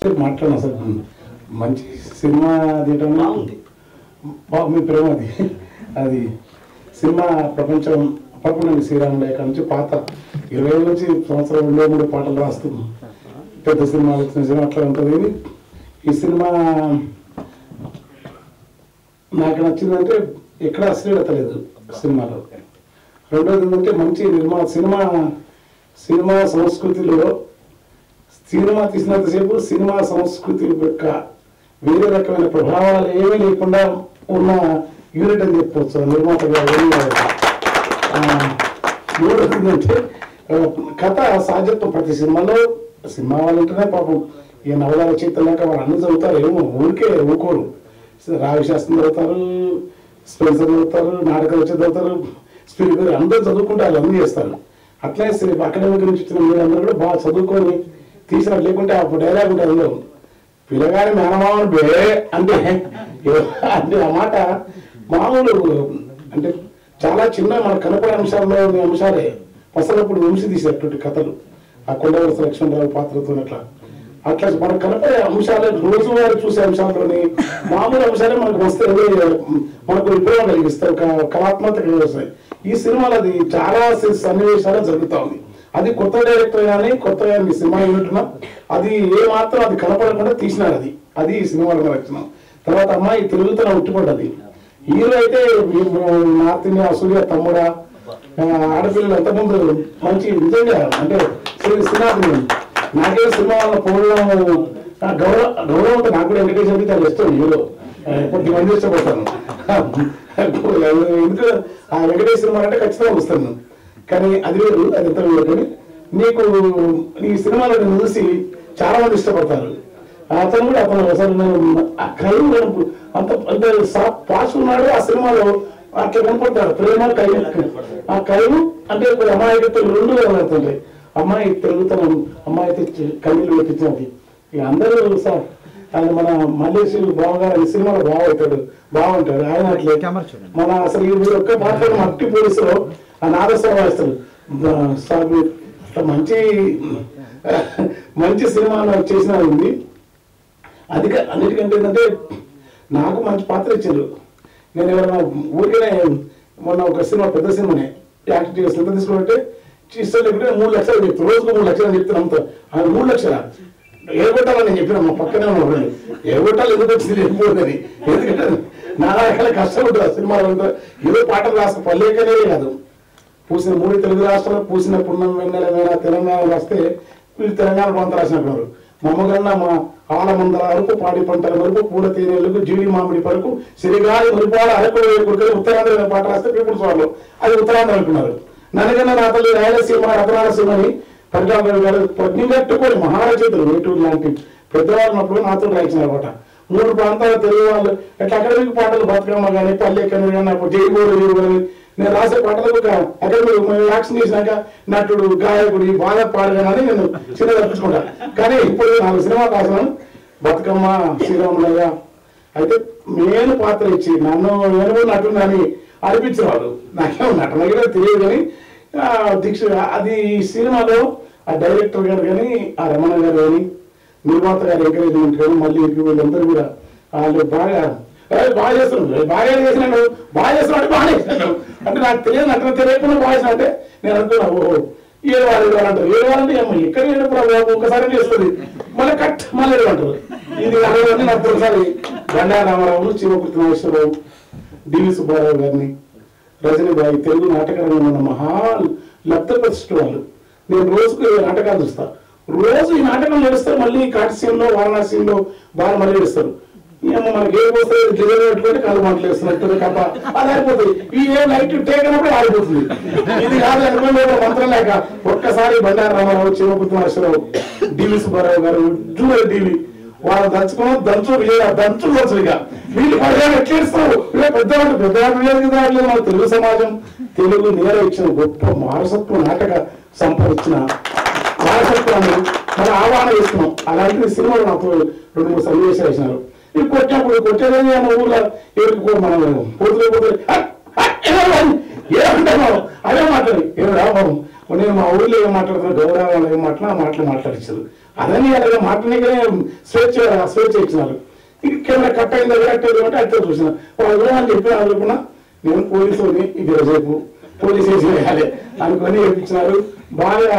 మాట్లాడిన అసలు మంచి సినిమా తీయటం బాగుంది. మీ ప్రేమ అది సినిమా ప్రపంచం పడుకున్నాను. శ్రీరాములు ఇక్కడ నుంచి పాత 20 ఏళ్ళ నుంచి సంవత్సరం 2-3 పాటలు రాస్తున్నాం. పెద్ద సినిమాలు వచ్చిన సినిమా అట్లా ఉంటుంది. ఈ సినిమా నాకు నచ్చిందంటే ఎక్కడ అశ్లీలత లేదు సినిమాలో. రెండోది ఏంటంటే మంచి సినిమా సంస్కృతిలో సినిమా తీసినంతసేపు సినిమా సంస్కృతి యొక్క వేరే రకమైన ప్రభావాలు ఏమీ లేకుండా ఉన్న యూనిట్ అని చెప్పవచ్చు నిర్మాతగా. మూడోది ఏంటంటే కథ సహజత్వం. ప్రతి సినిమా వాళ్ళు ఉంటేనే పాపం ఈ నవల చేతలేక వాళ్ళు అన్ని చదువుతారు. ఏమో ఊరుకోరు. రావిశాస్త్రం చదువుతారు, స్పెన్సర్ చదువుతారు, నాటకాలు వచ్చి చదువుతారు, స్పిరిట్ అందరూ చదువుకుంటారు, అన్నీ చేస్తారు. అట్లనే అకాడమిక్ నుంచి వచ్చిన మీరందరూ కూడా బాగా చదువుకొని తీసినట్టు. లేకుంటే అప్పుడు డైలాగ్ ఉంటుంది అందులో, పిల్లగాని మేనమామను బే అంటే ఆ మాట మామూలు అంటే చాలా చిన్న మనకు కనపడే అంశాలే పసలప్పుడు వంశీ తీసేటువంటి కథలు. ఆ కొండవలస లక్ష్మణరావు పాత్రతో అట్లా మనకు కనపడే అంశాలే, రోజువారీ చూసే అంశాల్లోని మామూలు అంశాలే మనకు వస్తే మనకు విప్లవం కలిగిస్తాయి, కళాత్మకత కలిగిస్తాయి. ఈ సినిమాలో అది చాలా సన్నివేశాలు జరుగుతూ ఉంది. అది కొత్త డైరెక్టర్ కానీ కొత్తగా సినిమా యూనిట్ అది ఏమాత్రం అది కనపడకుండా తీసినారు. అది ఈ సినిమాలో నచ్చిన. తర్వాత అమ్మాయి తెలుగుతనం ఉట్టిపడ్డది. హీరో అయితే నార్త్ ఇండియా సూర్య తమ్ముడా ఆడపిల్లలు అంతకుముందు మంచి నిజంగా అంటే సినిమా నాకే సినిమా వల్ల పోవడం గౌరవం ఉంటుంది. నాకు కూడా వెంకటేష్ అంటే చాలా ఇష్టం. హీరో కొద్దిమంది ఇష్టపడతాను. ఎందుకు ఆ వెంకటేష్ సినిమా అంటే ఖచ్చితంగా వస్తాను. కానీ అది వేరు, అది ఎంత వేరు. కానీ నీకు ఈ సినిమాలో చూసి చాలా మంది ఇష్టపడతారు. అతను కూడా అసలు ఆ కైలు అంత అంటే పాస్ ఉన్నాడు ఆ సినిమాలో. అట్లా కనపడతారు ప్రేమ కైలు. ఆ కైలు అంటే ఇప్పుడు అమ్మాయితో 2 కనబడుతుంటాయి. అమ్మాయి తెలుగుతనం, అమ్మాయి కన్నీళ్ళు పెట్టించినది. ఇక అందరూ సార్ ఆయన మన మల్లేష్ బావగారు ఈ సినిమాలో బాగుంటాడు. ఆయన అట్లే మన అసలు ఈ ఒక్క మాట్లాడిన మట్టి పోలీసులో ఆ నాదస్వరం వాయిస్తారు. అట్లా మంచి సినిమా చేసిన ఉంది. అన్నిటికంటే ఏంటంటే నాకు మంచి పాత్ర ఇచ్చారు. నేను ఎవరైనా ఊరికనే మొన్న ఒక సినిమా పెద్ద సినిమానే యాక్ట్ చేసి ఎంత తీసుకుంటే ఇష్టం లేకుంటే 3 లక్షలు చెప్తాను. రోజుకు 3 లక్షలు చెప్తాను. అంతా 3 లక్షల ఏగొట్టాలని నేను చెప్పిన మా పక్కనే ఉన్నాడు. ఏగొట్టాలి ఎందుకు వచ్చింది వెళ్ళిపోతుంది. ఎందుకంటే నా రకాల కష్టం ఉంటుంది ఆ సినిమాలో. ఏదో పాటలు రాసిన పల్లెకనే కాదు, పూసిన 3 తెలుగు రాష్ట్రాలు పూసిన పుణ్యం వెన్నెలమైన తెలంగాణ రాస్తే వీళ్ళు తెలంగాణ ప్రాంతం రాసినట్టున్నారు. మమ్మగన్న మా ఆలమందల వరకు పాడి పంటల వరకు పూల తేనెలకు జీడి మామిడి పరకు సిరిగాలి మురిపాల అరకు కొడుకులు ఉత్తరాంధ్ర పాట రాస్తే పీపుల్స్ వాళ్ళు అది ఉత్తరాంధ్ర అనుకున్నారు. ననగన్న నా తల్లి రాయలసీమ రతనాలసీమని పరిణామాలు గారు పద్నిగట్టుకొని మహారచయితలు నేటూరు లాంటి పెద్దవాళ్ళు ఉన్నప్పుడు నాతో రాయించిన అనమాట. 3 ప్రాంతాల తెలుగు వాళ్ళు ఎట్లా అకాడమిక్ పాటలు బతుకమ్మ కానీ పల్లెకని కానీ అప్పుడు జైబోరు కానీ నేను రాసే పాటలకు అకాడమిక్ యాక్షన్ చేసినాక నటుడు గాయకుడు బాగా పాడగానని నేను చిన్న తప్పించుకుంటా. కానీ ఇప్పుడు 4 సినిమాలు రాసినాను. బతుకమ్మ, శ్రీరాములయ్య అయితే మెయిన్ పాత్ర ఇచ్చి నన్ను నేను నటుడు అని అనిపించిన వాళ్ళు. నాకేమో నటన కూడా తెలియదు. కానీ అది ఈ సినిమాలో ఆ డైరెక్టర్ గారు కానీ ఆ రమణ గారు కానీ నిర్మాత గారు ఎంకరేజ్మెంట్ కానీ మళ్ళీ వీళ్ళందరూ కూడా వాళ్ళు బాగా చేస్తున్నాడు. బాగా చేసినాడు బాగానే చేసినాడు అంటే నాకు తెలియదు. నటన తెలియకుండా బాగా చేసిన అంటే నేను అనుకున్నా ఓహో ఏడవాళ్ళు అంటారు. ఏడవాలంటే ఎక్కడ ఏడు ఒక్కసారి చేస్తుంది మళ్ళీ మళ్ళీ ఏడవంటారు. ఇది అలాగే నాకు ఒకసారి బండా రామారావు, చీమకుర్తి నాగేశ్వరరావు, డివి సుబ్బారావు గారిని, రజనీబాయి తెలుగు నాటకరంగంలో ఉన్న మహా లబ్ధ ప్రతిష్ఠ వాళ్ళు. నేను రోజుకు నాటకాలు చూస్తా. రోజు ఈ నాటకం నడుస్తారు. మళ్ళీ కాటిసీన్లో వారణాసీలో బాగా మళ్ళీ వేస్తారు. మనకి ఏం వస్తుంది గిజలు పెట్టుకుంటే కళ్ళు మాటలు వేస్తున్నట్టు కథ అది అయిపోతుంది. ఈ ఏ లైట్ టేక్ అయినప్పుడు ఆడిపోతుంది. ఇది కాదు మంత్రం లేక ఒక్కసారి బండారు రామారావు, చీమకుర్తి నాగేశ్వరరావు, డివి సుబ్బారావు గారు, జూవర్ డివి వాళ్ళు దంచుకున్నాం. దంచు ఇక వీళ్ళు పడగా ఎట్లేస్తారు. పెద్దవాళ్ళు మన తెలుగు సమాజం తెలుగు నేర ఇచ్చిన గొప్ప వారసత్వ నాటక సంపాదించిన వారసత్వాన్ని మనం ఆహ్వాన చేస్తున్నాం. అలాంటి సినిమాలు నాకు 2-3 సన్నివేశాలు వేసినారు. ఇవి కొట్టేదని ఊళ్ళో మనం పోతులే ఏమంటున్నావు అదే మాట్లాడి ఏం రాబాబు నేను మా ఊళ్ళో ఏం మాట్లాడుతున్నా గౌరవం ఏం మాట్లాడించారు అదని అలాగే మాట్లాడగానే స్వేచ్ఛ ఇచ్చినారు. కెమెరా కట్ అయిందా కట్టేది అంటే అయితే చూసిన వాళ్ళు అని చెప్పిన అనుకున్నా నేను పోలీసుని ఇది రేపు పోలీస్ స్టేషన్ వేయాలి అనుకొని చేయించినారు. బాగా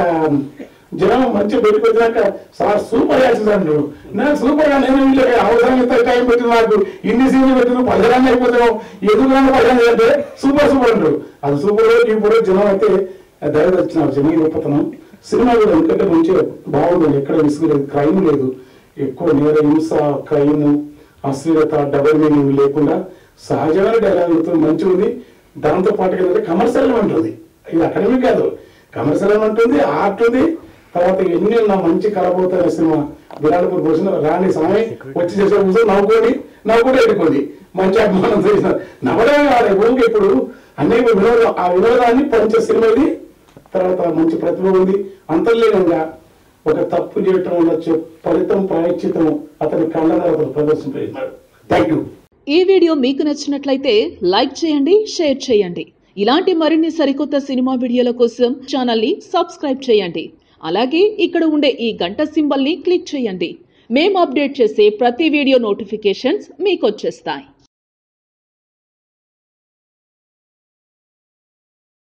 జనం మంచిగా బయటకు వచ్చినాక సార్ సూపర్ యాక్షన్ అంటారు. నేను సూపర్ గా నేను వీళ్ళకి అవసరం ఎంత టైం పెట్టిన నాకు ఇన్ని సీన్లు పెట్టిన పదరాన్ని అయిపోతున్నాం ఎదుగురాన్ని పదరాన్ని అంటే సూపర్ అంటారు. అది సూపర్ ఇప్పుడు జనం అయితే దయ వచ్చినారు జనం గొప్పతనం. సినిమా కూడా ఎందుకంటే మంచిగా బాగుంది, ఎక్కడ విసుగులేదు, క్రైమ్ లేదు, ఎక్కువ నేర హింస క్రైమ్ అశ్లీలత డబుల్ మీనింగ్ లేకుండా సహజమైన డైలాగులతో మంచిగా ఉంది. దాంతో పాటు ఏంటంటే కమర్షియల్ ఉంటుంది, ఇది అకాడమిక్ కాదు, కమర్షియల్ ఉంటుంది, ఆర్ట్ ఉంది. తర్వాత ఎన్ని ఉన్న మంచి కలబోతున్న సినిమా విరాటపూర్ పోసిన రాని సమయం వచ్చి చేసే కూర్చొని నవ్వుకుంటే ఎడుకోండి మంచి అభిమానం చేసినారు. నవ్వడమే కాదు ఊరికి ఇప్పుడు అనేక వినోదం, ఆ వినోదాన్ని పంచే సినిమా ఇది. తర్వాత మంచి ప్రతిభ ఉంది. అంతర్లీనంగా ఒక తప్పు చేయటం వల్ల ఫలితం ప్రాయశ్చితం అతని కళ్ళ ప్రదర్శించాడు. Thank you. ఈ వీడియో మీకు నచ్చినట్లయితే లైక్ చేయండి, షేర్ చేయండి. ఇలాంటి మరిన్ని సరికొత్త సినిమా వీడియోల కోసం ఛానల్ ని సబ్స్క్రైబ్ చేయండి. అలాగే ఇక్కడ ఉండే ఈ గంట సింబల్ ని క్లిక్ చేయండి. మేము అప్డేట్ చేసే ప్రతి వీడియో నోటిఫికేషన్స్ మీకు వచ్చేస్తాయి.